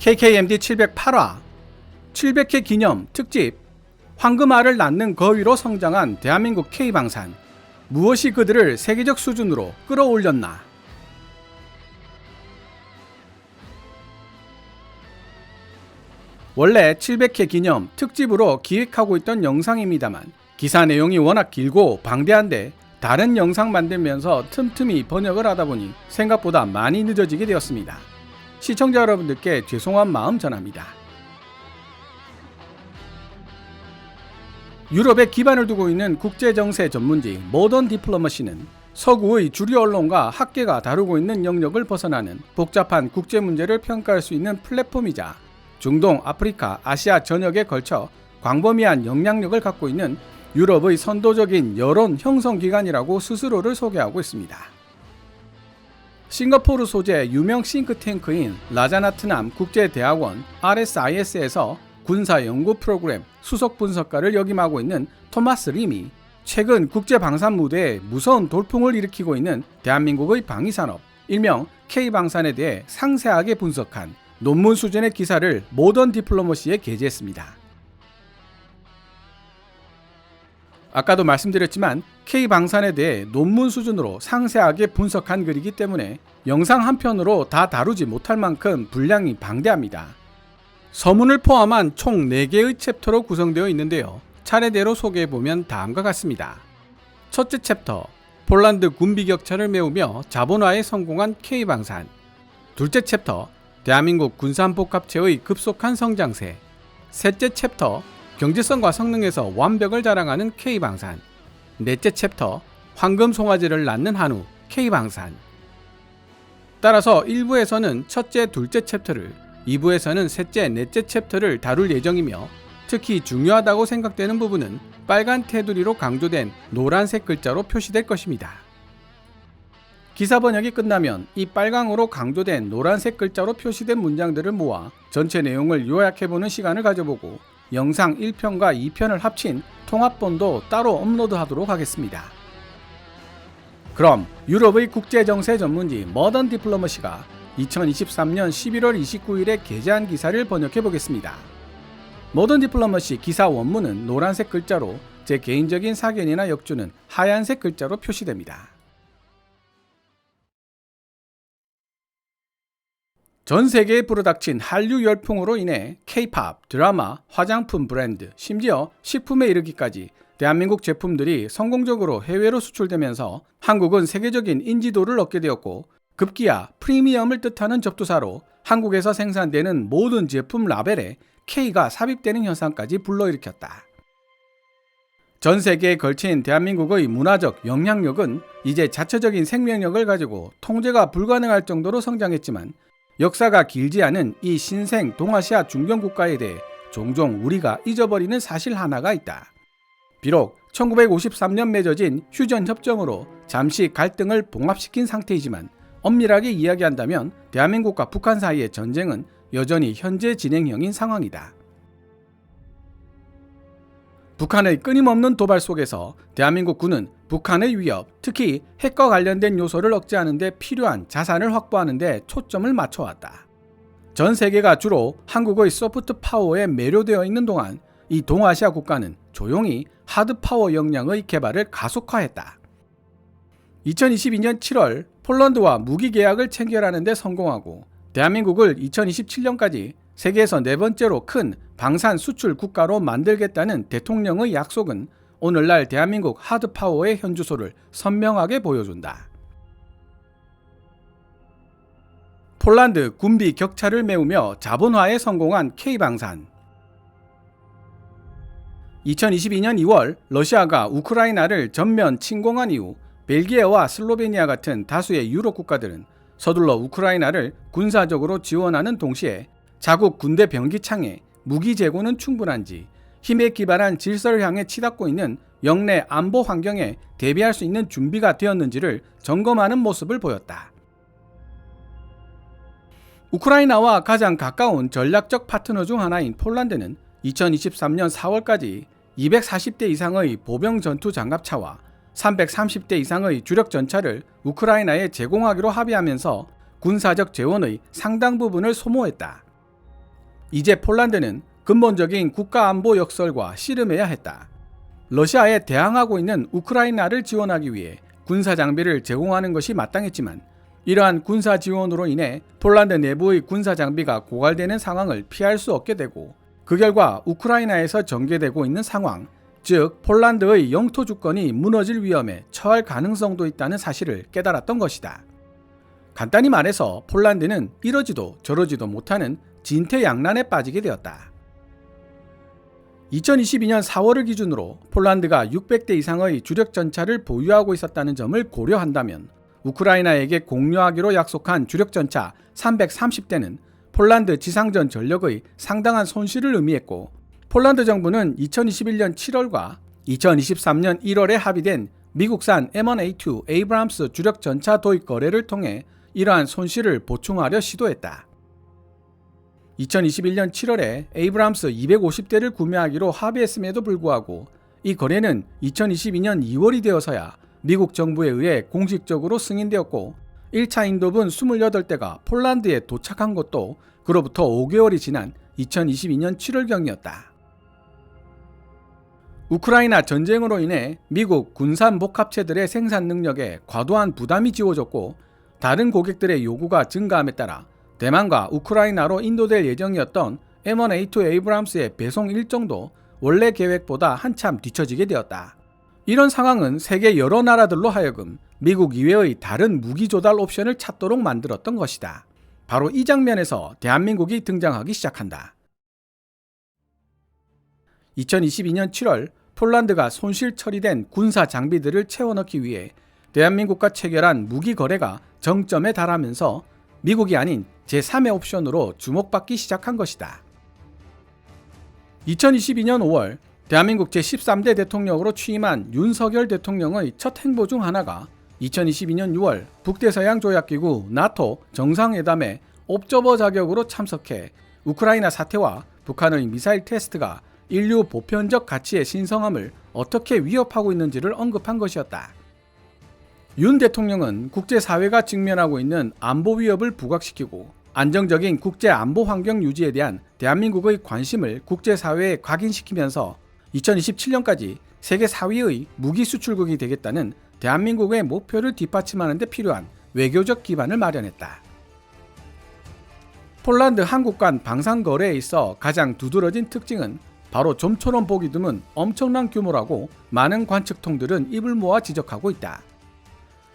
KKMD 708화 700회 기념 특집 황금알을 낳는 거위로 성장한 대한민국 K방산, 무엇이 그들을 세계적 수준으로 끌어올렸나. 원래 700회 기념 특집으로 기획하고 있던 영상입니다만 기사 내용이 워낙 길고 방대한데 다른 영상 만들면서 틈틈이 번역을 하다 보니 생각보다 많이 늦어지게 되었습니다. 시청자 여러분들께 죄송한 마음 전합니다. 유럽에 기반을 두고 있는 국제정세 전문지 모던 디플로머시는 서구의 주류 언론과 학계가 다루고 있는 영역을 벗어나는 복잡한 국제 문제를 평가할 수 있는 플랫폼이자 중동, 아프리카, 아시아 전역에 걸쳐 광범위한 영향력을 갖고 있는 유럽의 선도적인 여론 형성 기관이라고 스스로를 소개하고 있습니다. 싱가포르 소재 유명 싱크탱크인 라자나트남 국제대학원 RSIS에서 군사연구 프로그램 수석 분석가를 역임하고 있는 토마스 림이 최근 국제방산 무대에 무서운 돌풍을 일으키고 있는 대한민국의 방위산업, 일명 K방산에 대해 상세하게 분석한 논문 수준의 기사를 모던 디플로머시에 게재했습니다. 아까도 말씀드렸지만 K방산에 대해 논문 수준으로 상세하게 분석한 글이기 때문에 영상 한 편으로 다 다루지 못할 만큼 분량이 방대합니다. 서문을 포함한 총 4개의 챕터로 구성되어 있는데요. 차례대로 소개해보면 다음과 같습니다. 첫째 챕터, 폴란드 군비 격차를 메우며 자본화에 성공한 K방산. 둘째 챕터, 대한민국 군산복합체의 급속한 성장세. 셋째 챕터, 경제성과 성능에서 완벽을 자랑하는 K방산. 넷째 챕터, 황금 송아지를 낳는 한우 K방산. 따라서 1부에서는 첫째, 둘째 챕터를, 2부에서는 셋째, 넷째 챕터를 다룰 예정이며 특히 중요하다고 생각되는 부분은 빨간 테두리로 강조된 노란색 글자로 표시될 것입니다. 기사 번역이 끝나면 이 빨강으로 강조된 노란색 글자로 표시된 문장들을 모아 전체 내용을 요약해보는 시간을 가져보고 영상 1편과 2편을 합친 통합본도 따로 업로드하도록 하겠습니다. 그럼 유럽의 국제정세 전문지 모던 디플로머시가 2023년 11월 29일에 게재한 기사를 번역해 보겠습니다. 모던 디플로머시 기사 원문은 노란색 글자로 제 개인적인 사견이나 역주는 하얀색 글자로 표시됩니다. 전 세계에 불어닥친 한류 열풍으로 인해 K-팝, 드라마, 화장품 브랜드, 심지어 식품에 이르기까지 대한민국 제품들이 성공적으로 해외로 수출되면서 한국은 세계적인 인지도를 얻게 되었고 급기야 프리미엄을 뜻하는 접두사로 한국에서 생산되는 모든 제품 라벨에 K가 삽입되는 현상까지 불러일으켰다. 전 세계에 걸친 대한민국의 문화적 영향력은 이제 자체적인 생명력을 가지고 통제가 불가능할 정도로 성장했지만 역사가 길지 않은 이 신생 동아시아 중견 국가에 대해 종종 우리가 잊어버리는 사실 하나가 있다. 비록 1953년 맺어진 휴전협정으로 잠시 갈등을 봉합시킨 상태이지만 엄밀하게 이야기한다면 대한민국과 북한 사이의 전쟁은 여전히 현재 진행형인 상황이다. 북한의 끊임없는 도발 속에서 대한민국 군은 북한의 위협, 특히 핵과 관련된 요소를 억제하는 데 필요한 자산을 확보하는 데 초점을 맞춰왔다. 전 세계가 주로 한국의 소프트 파워에 매료되어 있는 동안 이 동아시아 국가는 조용히 하드 파워 역량의 개발을 가속화했다. 2022년 7월 폴란드와 무기 계약을 체결하는 데 성공하고 대한민국을 2027년까지 세계에서 4번째로 큰 방산 수출 국가로 만들겠다는 대통령의 약속은 오늘날 대한민국 하드파워의 현주소를 선명하게 보여준다. 폴란드 군비 격차를 메우며 자본화에 성공한 K방산. 2022년 2월 러시아가 우크라이나를 전면 침공한 이후 벨기에와 슬로베니아 같은 다수의 유럽 국가들은 서둘러 우크라이나를 군사적으로 지원하는 동시에 자국 군대 병기창에 무기 재고는 충분한지 힘에 기반한 질서를 향해 치닫고 있는 영내 안보 환경에 대비할 수 있는 준비가 되었는지를 점검하는 모습을 보였다. 우크라이나와 가장 가까운 전략적 파트너 중 하나인 폴란드는 2023년 4월까지 240대 이상의 보병 전투 장갑차와 330대 이상의 주력 전차를 우크라이나에 제공하기로 합의하면서 군사적 재원의 상당 부분을 소모했다. 이제 폴란드는 근본적인 국가안보 역설과 씨름해야 했다. 러시아에 대항하고 있는 우크라이나를 지원하기 위해 군사 장비를 제공하는 것이 마땅했지만 이러한 군사 지원으로 인해 폴란드 내부의 군사 장비가 고갈되는 상황을 피할 수 없게 되고 그 결과 우크라이나에서 전개되고 있는 상황, 즉 폴란드의 영토 주권이 무너질 위험에 처할 가능성도 있다는 사실을 깨달았던 것이다. 간단히 말해서 폴란드는 이러지도 저러지도 못하는 진퇴양난에 빠지게 되었다. 2022년 4월을 기준으로 폴란드가 600대 이상의 주력 전차를 보유하고 있었다는 점을 고려한다면 우크라이나에게 공유하기로 약속한 주력 전차 330대는 폴란드 지상전 전력의 상당한 손실을 의미했고 폴란드 정부는 2021년 7월과 2023년 1월에 합의된 미국산 M1A2 에이브람스 주력 전차 도입 거래를 통해 이러한 손실을 보충하려 시도했다. 2021년 7월에 에이브람스 250대를 구매하기로 합의했음에도 불구하고 이 거래는 2022년 2월이 되어서야 미국 정부에 의해 공식적으로 승인되었고 1차 인도분 28대가 폴란드에 도착한 것도 그로부터 5개월이 지난 2022년 7월경이었다. 우크라이나 전쟁으로 인해 미국 군산 복합체들의 생산 능력에 과도한 부담이 지워졌고 다른 고객들의 요구가 증가함에 따라 대만과 우크라이나로 인도될 예정이었던 M1A2 에이브람스의 배송 일정도 원래 계획보다 한참 뒤처지게 되었다. 이런 상황은 세계 여러 나라들로 하여금 미국 이외의 다른 무기 조달 옵션을 찾도록 만들었던 것이다. 바로 이 장면에서 대한민국이 등장하기 시작한다. 2022년 7월 폴란드가 손실 처리된 군사 장비들을 채워넣기 위해 대한민국과 체결한 무기 거래가 정점에 달하면서 미국이 아닌 제3의 옵션으로 주목받기 시작한 것이다. 2022년 5월 대한민국 제13대 대통령으로 취임한 윤석열 대통령의 첫 행보 중 하나가 2022년 6월 북대서양조약기구 나토 정상회담에 옵저버 자격으로 참석해 우크라이나 사태와 북한의 미사일 테스트가 인류 보편적 가치의 신성함을 어떻게 위협하고 있는지를 언급한 것이었다. 윤 대통령은 국제사회가 직면하고 있는 안보 위협을 부각시키고 안정적인 국제안보 환경 유지에 대한 대한민국의 관심을 국제사회에 각인시키면서 2027년까지 세계 4위의 무기 수출국이 되겠다는 대한민국의 목표를 뒷받침하는 데 필요한 외교적 기반을 마련했다. 폴란드 한국 간 방산 거래에 있어 가장 두드러진 특징은 바로 좀처럼 보기 드문 엄청난 규모라고 많은 관측통들은 입을 모아 지적하고 있다.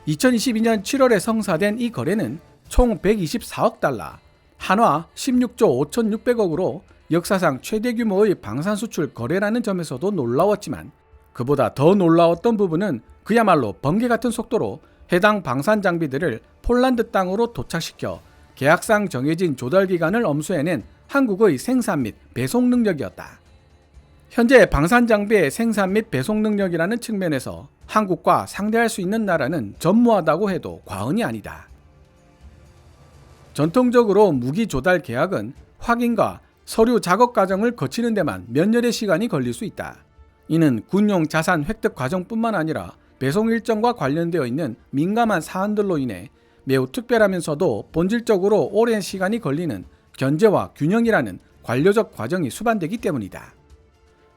2022년 7월에 성사된 이 거래는 총 124억 달러, 한화 16조 5,600억으로 역사상 최대 규모의 방산 수출 거래라는 점에서도 놀라웠지만 그보다 더 놀라웠던 부분은 그야말로 번개 같은 속도로 해당 방산 장비들을 폴란드 땅으로 도착시켜 계약상 정해진 조달 기간을 엄수해낸 한국의 생산 및 배송 능력이었다. 현재 방산 장비의 생산 및 배송 능력이라는 측면에서 한국과 상대할 수 있는 나라는 전무하다고 해도 과언이 아니다. 전통적으로 무기 조달 계약은 확인과 서류 작업 과정을 거치는 데만 몇 년의 시간이 걸릴 수 있다. 이는 군용 자산 획득 과정뿐만 아니라 배송 일정과 관련되어 있는 민감한 사안들로 인해 매우 특별하면서도 본질적으로 오랜 시간이 걸리는 견제와 균형이라는 관료적 과정이 수반되기 때문이다.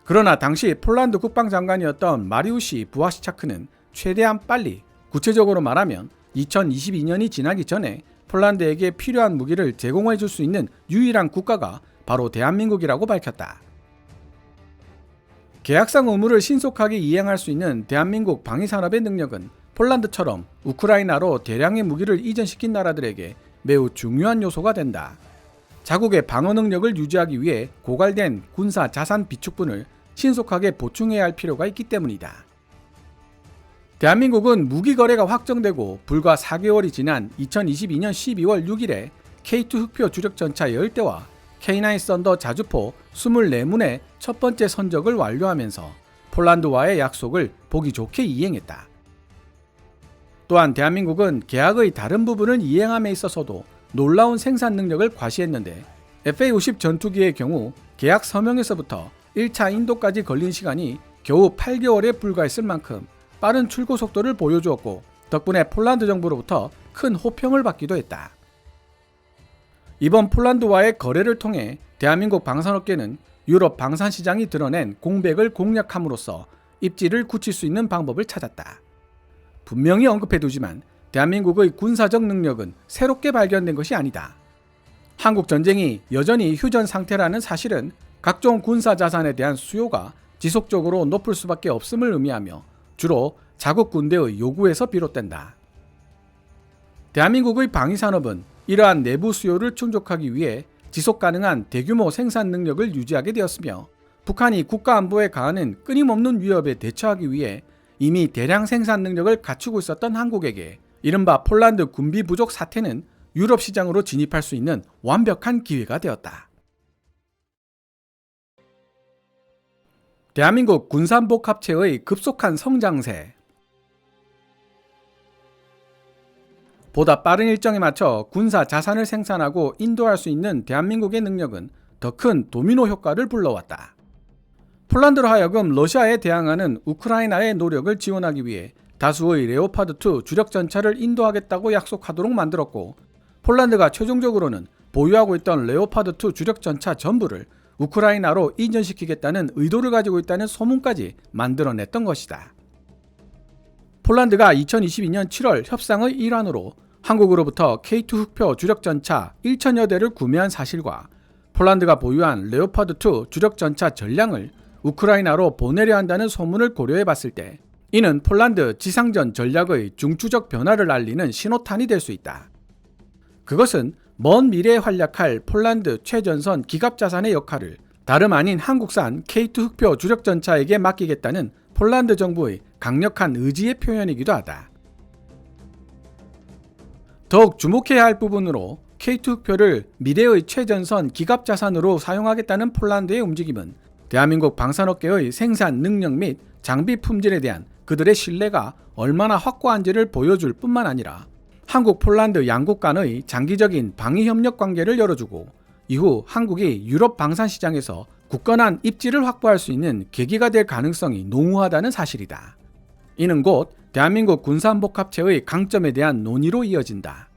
그러나 당시 폴란드 국방장관이었던 마리우시 부아시차크는 최대한 빨리, 구체적으로 말하면 2022년이 지나기 전에 폴란드에게 필요한 무기를 제공해 줄 수 있는 유일한 국가가 바로 대한민국이라고 밝혔다. 계약상 의무를 신속하게 이행할 수 있는 대한민국 방위산업의 능력은 폴란드처럼 우크라이나로 대량의 무기를 이전시킨 나라들에게 매우 중요한 요소가 된다. 자국의 방어 능력을 유지하기 위해 고갈된 군사 자산 비축분을 신속하게 보충해야 할 필요가 있기 때문이다. 대한민국은 무기 거래가 확정되고 불과 4개월이 지난 2022년 12월 6일에 K2 흑표 주력 전차 10대와 K9 썬더 자주포 24문의 첫 번째 선적을 완료하면서 폴란드와의 약속을 보기 좋게 이행했다. 또한 대한민국은 계약의 다른 부분을 이행함에 있어서도 놀라운 생산 능력을 과시했는데 FA-50 전투기의 경우 계약 서명에서부터 1차 인도까지 걸린 시간이 겨우 8개월에 불과했을 만큼 빠른 출고 속도를 보여주었고 덕분에 폴란드 정부로부터 큰 호평을 받기도 했다. 이번 폴란드와의 거래를 통해 대한민국 방산업계는 유럽 방산시장이 드러낸 공백을 공략함으로써 입지를 굳힐 수 있는 방법을 찾았다. 분명히 언급해두지만 대한민국의 군사적 능력은 새롭게 발견된 것이 아니다. 한국 전쟁이 여전히 휴전 상태라는 사실은 각종 군사 자산에 대한 수요가 지속적으로 높을 수밖에 없음을 의미하며 주로 자국 군대의 요구에서 비롯된다. 대한민국의 방위산업은 이러한 내부 수요를 충족하기 위해 지속 가능한 대규모 생산 능력을 유지하게 되었으며 북한이 국가 안보에 가하는 끊임없는 위협에 대처하기 위해 이미 대량 생산 능력을 갖추고 있었던 한국에게 이른바 폴란드 군비 부족 사태는 유럽 시장으로 진입할 수 있는 완벽한 기회가 되었다. 대한민국 군산복합체의 급속한 성장세. 보다 빠른 일정에 맞춰 군사 자산을 생산하고 인도할 수 있는 대한민국의 능력은 더 큰 도미노 효과를 불러왔다. 폴란드로 하여금 러시아에 대항하는 우크라이나의 노력을 지원하기 위해 다수의 레오파드2 주력 전차를 인도하겠다고 약속하도록 만들었고, 폴란드가 최종적으로는 보유하고 있던 레오파드2 주력 전차 전부를 우크라이나로 이전시키겠다는 의도를 가지고 있다는 소문까지 만들어냈던 것이다. 폴란드가 2022년 7월 협상의 일환으로 한국으로부터 K2 흑표 주력 전차 1,000여 대를 구매한 사실과 폴란드가 보유한 레오파드2 주력 전차 전량을 우크라이나로 보내려 한다는 소문을 고려해 봤을 때 이는 폴란드 지상전 전략의 중추적 변화를 알리는 신호탄이 될 수 있다. 그것은 먼 미래에 활약할 폴란드 최전선 기갑자산의 역할을 다름 아닌 한국산 K2 흑표 주력 전차에게 맡기겠다는 폴란드 정부의 강력한 의지의 표현이기도 하다. 더욱 주목해야 할 부분으로 K2 흑표를 미래의 최전선 기갑자산으로 사용하겠다는 폴란드의 움직임은 대한민국 방산업계의 생산 능력 및 장비 품질에 대한 그들의 신뢰가 얼마나 확고한지를 보여줄 뿐만 아니라 한국 폴란드 양국 간의 장기적인 방위협력 관계를 열어주고 이후 한국이 유럽 방산시장에서 굳건한 입지를 확보할 수 있는 계기가 될 가능성이 농후하다는 사실이다. 이는 곧 대한민국 군산복합체의 강점에 대한 논의로 이어진다.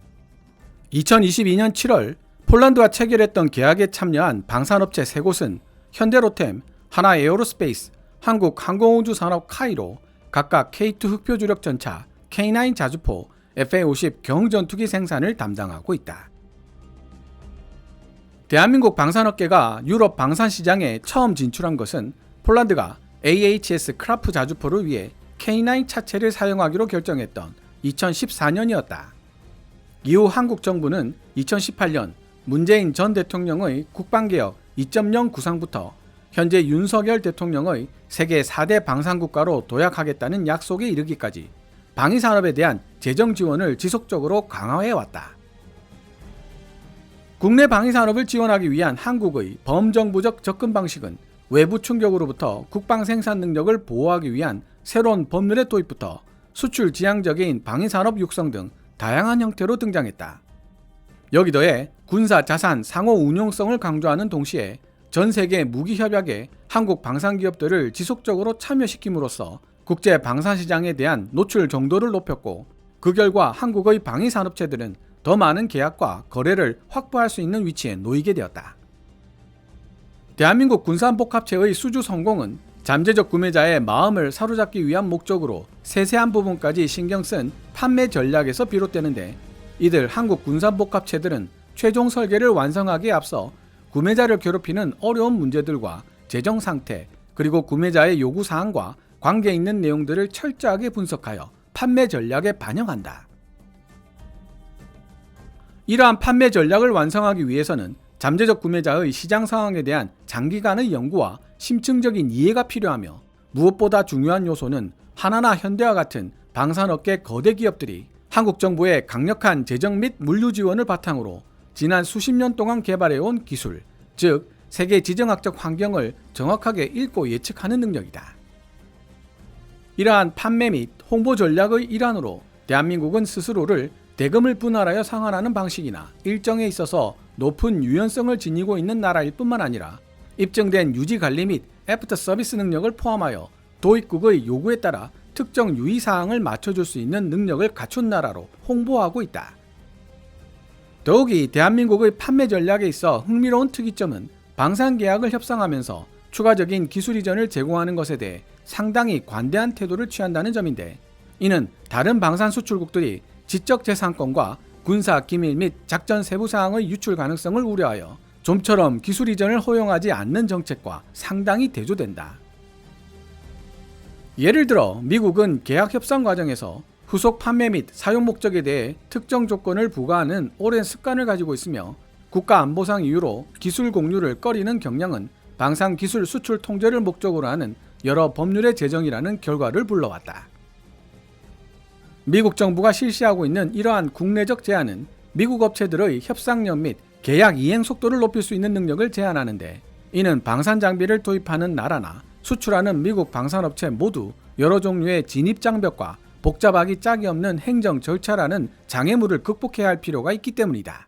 2022년 7월 폴란드와 체결했던 계약에 참여한 방산업체 3곳은 현대로템, 하나에어로스페이스, 한국항공우주산업 카이로 각각 K2 흑표 주력 전차, K9 자주포, FA-50 경전투기 생산을 담당하고 있다. 대한민국 방산업계가 유럽 방산시장에 처음 진출한 것은 폴란드가 AHS 크라프 자주포를 위해 K9 차체를 사용하기로 결정했던 2014년이었다. 이후 한국 정부는 2018년 문재인 전 대통령의 국방개혁 2.0 구상부터 현재 윤석열 대통령의 세계 4대 방산국가로 도약하겠다는 약속에 이르기까지 방위산업에 대한 재정 지원을 지속적으로 강화해왔다. 국내 방위산업을 지원하기 위한 한국의 범정부적 접근 방식은 외부 충격으로부터 국방 생산 능력을 보호하기 위한 새로운 법률의 도입부터 수출 지향적인 방위산업 육성 등 다양한 형태로 등장했다. 여기 더해 군사 자산 상호 운용성을 강조하는 동시에 전 세계 무기협약에 한국 방산기업들을 지속적으로 참여시킴으로써 국제 방산시장에 대한 노출 정도를 높였고, 그 결과 한국의 방위산업체들은 더 많은 계약과 거래를 확보할 수 있는 위치에 놓이게 되었다. 대한민국 군산복합체의 수주 성공은 잠재적 구매자의 마음을 사로잡기 위한 목적으로 세세한 부분까지 신경 쓴 판매 전략에서 비롯되는데, 이들 한국 군산복합체들은 최종 설계를 완성하기에 앞서 구매자를 괴롭히는 어려운 문제들과 재정 상태, 그리고 구매자의 요구사항과 관계 있는 내용들을 철저하게 분석하여 판매 전략에 반영한다. 이러한 판매 전략을 완성하기 위해서는 잠재적 구매자의 시장 상황에 대한 장기간의 연구와 심층적인 이해가 필요하며, 무엇보다 중요한 요소는 하나나 현대와 같은 방산업계 거대 기업들이 한국 정부의 강력한 재정 및 물류 지원을 바탕으로 지난 수십 년 동안 개발해온 기술, 즉 세계 지정학적 환경을 정확하게 읽고 예측하는 능력이다. 이러한 판매 및 홍보 전략의 일환으로 대한민국은 스스로를 대금을 분할하여 상환하는 방식이나 일정에 있어서 높은 유연성을 지니고 있는 나라일 뿐만 아니라 입증된 유지관리 및 애프터 서비스 능력을 포함하여 도입국의 요구에 따라 특정 유의사항을 맞춰줄 수 있는 능력을 갖춘 나라로 홍보하고 있다. 더욱이 대한민국의 판매 전략에 있어 흥미로운 특이점은 방산 계약을 협상하면서 추가적인 기술 이전을 제공하는 것에 대해 상당히 관대한 태도를 취한다는 점인데, 이는 다른 방산 수출국들이 지적재산권과 군사 기밀 및 작전 세부 사항의 유출 가능성을 우려하여 좀처럼 기술 이전을 허용하지 않는 정책과 상당히 대조된다. 예를 들어 미국은 계약 협상 과정에서 후속 판매 및 사용 목적에 대해 특정 조건을 부과하는 오랜 습관을 가지고 있으며, 국가 안보상 이유로 기술 공유를 꺼리는 경향은 방산 기술 수출 통제를 목적으로 하는 여러 법률의 제정이라는 결과를 불러왔다. 미국 정부가 실시하고 있는 이러한 국내적 제한은 미국 업체들의 협상력 및 계약 이행 속도를 높일 수 있는 능력을 제한하는데, 이는 방산 장비를 도입하는 나라나 수출하는 미국 방산업체 모두 여러 종류의 진입 장벽과 복잡하기 짝이 없는 행정 절차라는 장애물을 극복해야 할 필요가 있기 때문이다.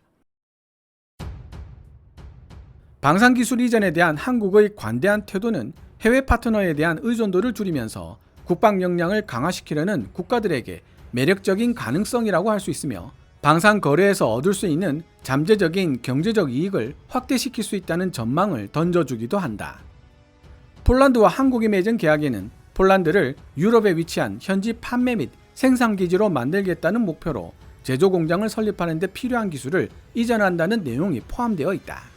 방산 기술 이전에 대한 한국의 관대한 태도는 해외 파트너에 대한 의존도를 줄이면서 국방 역량을 강화시키려는 국가들에게 매력적인 가능성이라고 할 수 있으며, 방산 거래에서 얻을 수 있는 잠재적인 경제적 이익을 확대시킬 수 있다는 전망을 던져주기도 한다. 폴란드와 한국이 맺은 계약에는 폴란드를 유럽에 위치한 현지 판매 및 생산 기지로 만들겠다는 목표로 제조 공장을 설립하는 데 필요한 기술을 이전한다는 내용이 포함되어 있다.